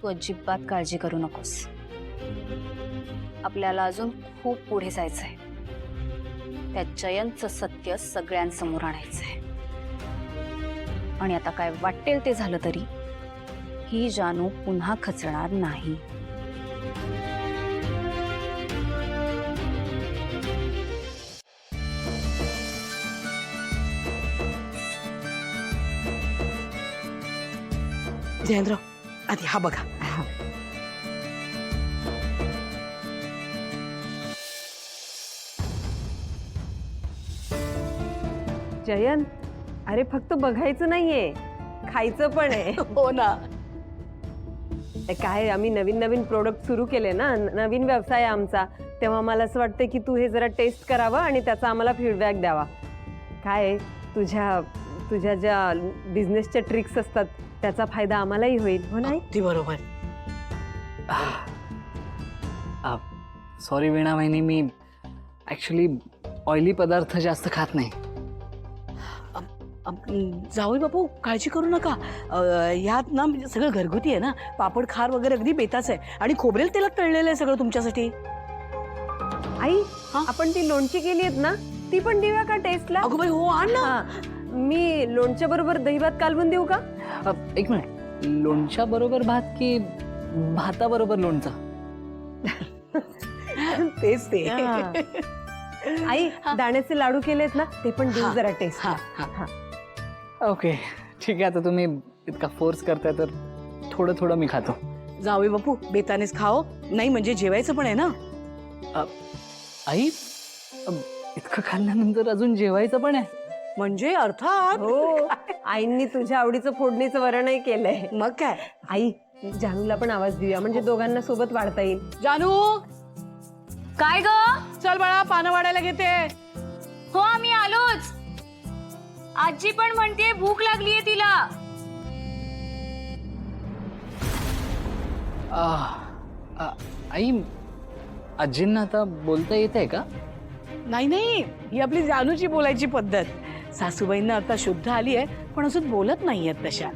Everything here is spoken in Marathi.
तू अजिबात काळजी करू नकोस. आपल्याला अजून खूप पुढे जायचंय. त्या जयंतचं सत्य सगळ्यांसमोर आणायचंय. आणि आता काय वाटेल ते झालं तरी ही जानू पुन्हा खचणार नाही. जयेंद्र आधी हा बघा. जयंत, अरे फक्त बघायचं नाहीये, खायचं पण आहे. हो ना. काय आम्ही नवीन नवीन प्रोडक्ट सुरू केले ना, नवीन व्यवसाय आहे आमचा, तेव्हा मला असं वाटतं की तू हे जरा टेस्ट करावं आणि त्याचा आम्हाला फीडबॅक द्यावा. काय तुझ्या तुझ्या ज्या बिझनेसच्या ट्रिक्स असतात त्याचा फायदा आम्हालाही होईल. हो नाही? ती बरोबर. सॉरी वीणा वहिनी, मी ॲक्च्युली ऑइली पदार्थ जास्त खात नाही. जावई बापू काळजी करू नका. यात ना म्हणजे सगळं घरगुती आहे ना. पापड खार वगैरे अगदी बेताच आहे आणि खोबरेल तेलात तळलेलं आहे सगळं तुमच्यासाठी. आई, आपण ती लोणची केली आहेत ना, ती पण देऊया का टेस्टला? अगो बाई हो, आण ना. मी लोणच्या बरोबर दही भात कालवून देऊ का? एक मिनिट, लोणच्या बरोबर भात की भाताबरोबर लोणचं? तेच ते. आई, दाण्याचे लाडू केलेत ना, ते पण देऊ जरा टेस्ट. ओके ठीक आहे. आता तुम्ही इतका फोर्स करताय तर थोडं थोडं मी खातो. जावई बापू बेतानेच खाओ, नाही म्हणजे जेवायचं पण आहे ना. आई, इतकं खाल्ल्यानंतर अजून जेवायचं पण आहे? म्हणजे अर्थात. हो, आईंनी तुझ्या आवडीचं फोडणीचं वरणही केलंय. मग काय. आई, जानूला पण आवाज देऊया, म्हणजे दोघांना सोबत वाढता येईल. जानू, काय ग? चल बाळा पानं वाढायला घेते. हो आम्ही आलोच. आजी पण म्हणते भूक लागलीये तिला. आई, आजींना आता बोलता येत आहे का? नाही नाही, ही आपली जानूची बोलायची पद्धत. सासूबाईंना आता शुद्ध आली आहे पण अजून बोलत नाहीयेत तशा.